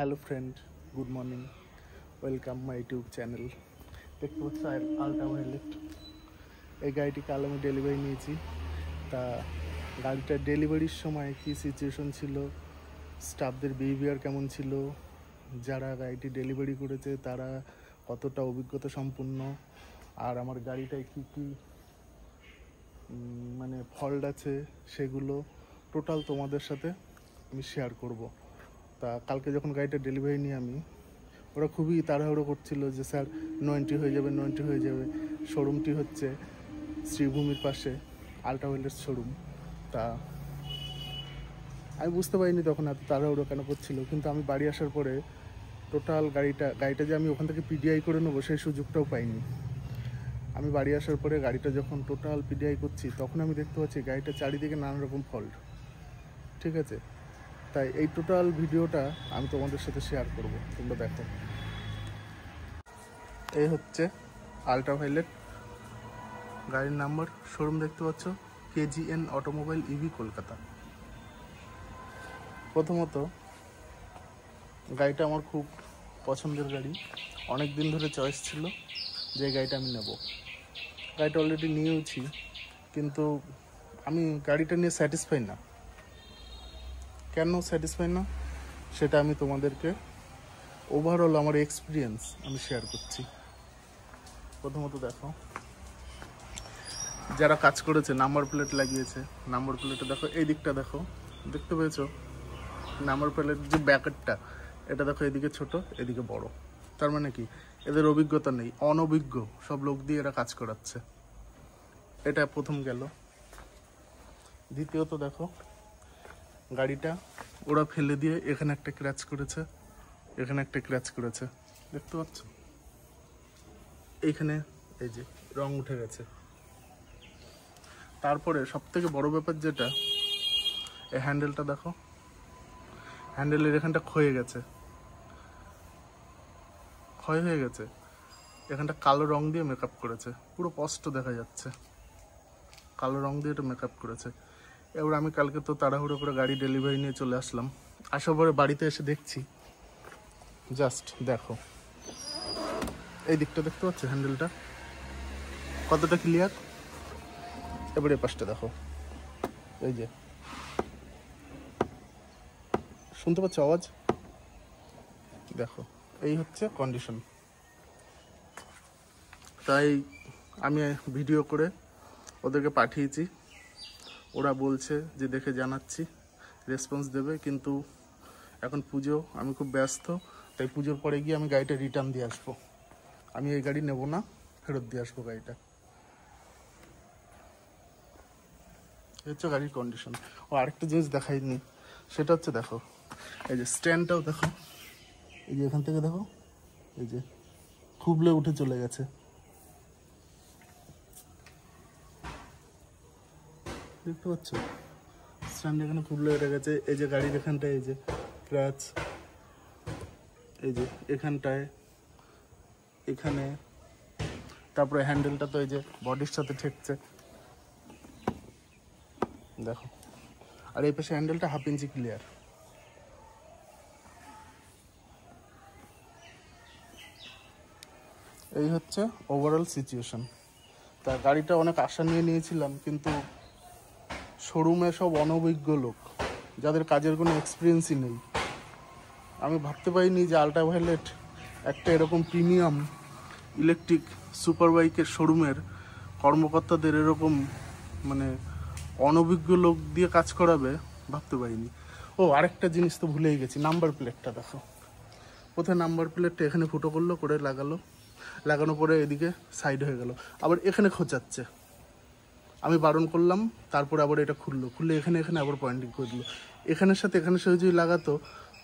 Hello friend, good morning, welcome my YouTube channel. দেখতে পাচ্ছ ultraviolet. এই গাড়িটি কাল আমি ডেলিভারি নিয়েছি। তা গাড়িটার ডেলিভারির সময় কী সিচুয়েশন ছিল, স্টাফদের বিহেভিয়ার কেমন ছিল, যারা গাড়িটি ডেলিভারি করেছে তারা কতটা অভিজ্ঞতা সম্পন্ন, আর আমার গাড়িটায় কী কী ফল্ট আছে সেগুলো টোটাল তোমাদের সাথে আমি শেয়ার করব। তা কালকে যখন গাড়িটা ডেলিভারি নিয়ে ওরা খুবই তাড়াহুড়ো করছিল যে স্যার 90 হয়ে যাবে। শোরুমটি হচ্ছে শ্রীভূমির পাশে আল্ট্রাভায়োলেট শোরুম। তা আমি বুঝতে পারিনি তখন এত তাড়াহুড়ো কেন করছিল, কিন্তু আমি বাড়ি আসার পরে টোটাল গাড়িটা যে আমি ওখান থেকে পিডিআই করে নেবো সেই সুযোগটাও পাইনি। আমি বাড়ি আসার পরে গাড়িটা যখন টোটাল পিডিআই করছি তখন আমি দেখতে পাচ্ছি গাড়িটা চারিদিকে নানা রকম ফল্ট। ঠিক আছে, তাই এই টোটাল ভিডিওটা আমি তোমাদের সাথে শেয়ার করব, তোমরা দেখো। এই হচ্ছে আল্ট্রাভায়োলেট গাড়ির নাম্বার, শোরুম দেখতে পাচ্ছ KGN অটোমোবাইল ইভি কলকাতা। প্রথমত গাড়িটা আমার খুব পছন্দের গাড়ি, অনেক দিন ধরে চয়েস ছিল যে গাড়িটা আমি নেব। গাড়িটা অলরেডি নিয়েওছি, কিন্তু আমি গাড়িটা নিয়ে স্যাটিসফাই না। কেন স্যাটিসফাই না সেটা আমি তোমাদেরকে ওভারঅল আমার এক্সপিরিয়েন্স আমি শেয়ার করছি। প্রথমত দেখো, যারা কাজ করেছে নাম্বার প্লেট লাগিয়েছে, নাম্বার প্লেটে দেখো এই দিকটা দেখো, দেখতে পেয়েছো নাম্বার প্লেট যে ব্যাকেটটা, এটা দেখো এদিকে ছোট এদিকে বড়। তার মানে কি, এদের অভিজ্ঞতা নেই, অনভিজ্ঞ সব লোক দিয়ে এরা কাজ করাচ্ছে। এটা প্রথম গেল। দ্বিতীয়ত দেখো, গাড়িটা ওরা ফেলে দিয়ে এখানে একটা ক্র্যাচ করেছে, এখানে একটা ক্র্যাচ করেছে, দেখতে পাচ্ছ এইখানে এই যে রং উঠে গেছে। তারপরে সব থেকে বড় ব্যাপার যেটা, এই হ্যান্ডেলটা দেখো, হ্যান্ডেলের এখানটা ক্ষয় হয়ে গেছে, এখানটা কালো রং দিয়ে মেকআপ করেছে, পুরো স্পষ্ট দেখা যাচ্ছে কালো রং দিয়ে এটা মেকআপ করেছে। এবার আমি কালকে তো তাড়াহুড়ো করে গাড়ি ডেলিভারি নিয়ে চলে আসলাম। আসার পরে বাড়িতে এসে দেখছি, জাস্ট দেখো এই দিকটা দেখতে পাচ্ছ হ্যান্ডেলটা কতটা ক্লিয়ার। এবারে পাশটা দেখো, এই যে শুনতে পাচ্ছ আওয়াজ, দেখো এই হচ্ছে কন্ডিশন। তাই আমি ভিডিও করে ওদেরকে পাঠিয়েছি, ওরা বলছে যে দেখে জানাচ্ছি, রেসপন্স দেবে। কিন্তু এখন পুজো, আমি খুব ব্যস্ত, তাই পুজোর পরে গিয়ে আমি গাড়িটা রিটার্ন দিয়ে আসবো। আমি এই গাড়ি নেব না, ফেরত দিয়ে আসবো গাড়িটা। হচ্ছে গাড়ির কন্ডিশন। ও আরেকটা জিনিস দেখাইনি, সেটা হচ্ছে দেখো এই যে স্ট্যান্ডটাও দেখো, এই যে এখান থেকে দেখো এই যে খুবলে উঠে চলে গেছে, দেখতে পাচ্ছ স্ট্যান্ড এখানে খুবলে উঠে গেছে। এই যে গাড়ির এখানটায় এই যে ক্র্যাচ, এই যে এখানটায় এখানে, তারপরে হ্যান্ডেলটা তো এই যে বডির সাথে ঠেকছে দেখো, আর এই পাশে হ্যান্ডেলটা 1/2 ইঞ্চি ক্লিয়ার। এই হচ্ছে ওভারঅল সিচুয়েশন। তা গাড়িটা অনেক আশা নিয়ে নিয়েছিলাম, কিন্তু শোরুমে সব অনভিজ্ঞ লোক, যাদের কাজের কোনো এক্সপিরিয়েন্সই নেই। আমি ভাবতে পারিনি যে আল্ট্রাভায়োলেট একটা এরকম প্রিমিয়াম ইলেকট্রিক সুপার বাইকের শোরুমের কর্মকর্তাদের এরকম অনভিজ্ঞ লোক দিয়ে কাজ করাবে, ভাবতে পারিনি। ও আরেকটা জিনিস তো ভুলেই গেছি, নাম্বার প্লেটটা দেখো। প্রথমে নাম্বার প্লেটটা এখানে ফুটো করলো, করে লাগানোর পরে এদিকে সাইড হয়ে গেল, আবার এখানে খোঁচাচ্ছে। আমি বারণ করলাম, তারপরে আবার এটা খুললে এখানে আবার পয়েন্টিং করে দিল। এখানের সাথে যদি লাগাতো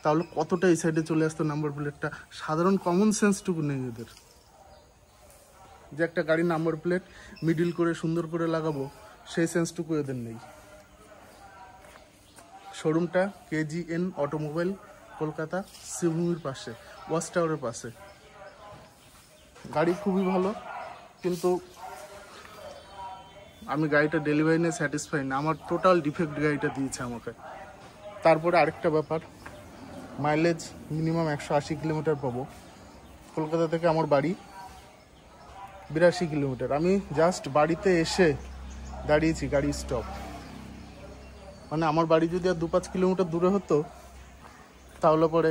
তাহলে কতটা এই সাইডে চলে আসতো নাম্বার প্লেটটা। সাধারণ কমন সেন্সটুকু নেই এদের, যে একটা গাড়ির নাম্বার প্লেট মিডিল করে সুন্দর করে লাগাবো, সেই সেন্সটুকু এদের নেই। শোরুমটা KGN অটোমোবাইল কলকাতা, শ্রীভূমির পাশে, ওয়াচ টাওয়ারের পাশে। গাড়ি খুবই ভালো, কিন্তু আমি গাড়িটা ডেলিভারি নিয়ে স্যাটিসফাই না। আমার টোটাল ডিফেক্ট গাড়িটা দিয়েছে আমাকে। তারপরে আরেকটা ব্যাপার, মাইলেজ মিনিমাম 180 কিলোমিটার পাবো। কলকাতা থেকে আমার বাড়ি 82 কিলোমিটার। আমি জাস্ট বাড়িতে এসে দাঁড়িয়েছি, গাড়ি স্টপ। মানে আমার বাড়ি যদি আর 2-5 কিলোমিটার দূরে হতো তাহলে পরে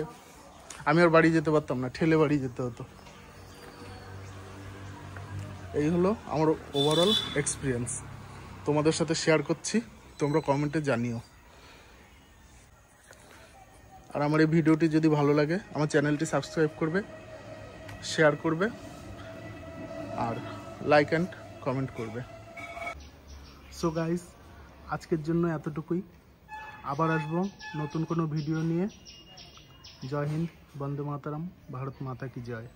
আমি আর বাড়ি যেতে পারতাম না, ঠেলে বাড়ি যেতে হতো। এই হলো আমার ওভারঅল এক্সপিরিয়েন্স, তোমাদের সাথে শেয়ার করছি, তোমরা কমেন্টে জানিও। আর আমার এই ভিডিওটি যদি ভালো লাগে আমার চ্যানেলটি সাবস্ক্রাইব করবে, শেয়ার করবে আর লাইক অ্যান্ড কমেন্ট করবে। সো গাইস, আজকের জন্য এতটুকুই। আবার আসবো নতুন কোনো ভিডিও নিয়ে। জয় হিন্দ, বন্দে মাতারাম, ভারত মাতা কি জয়।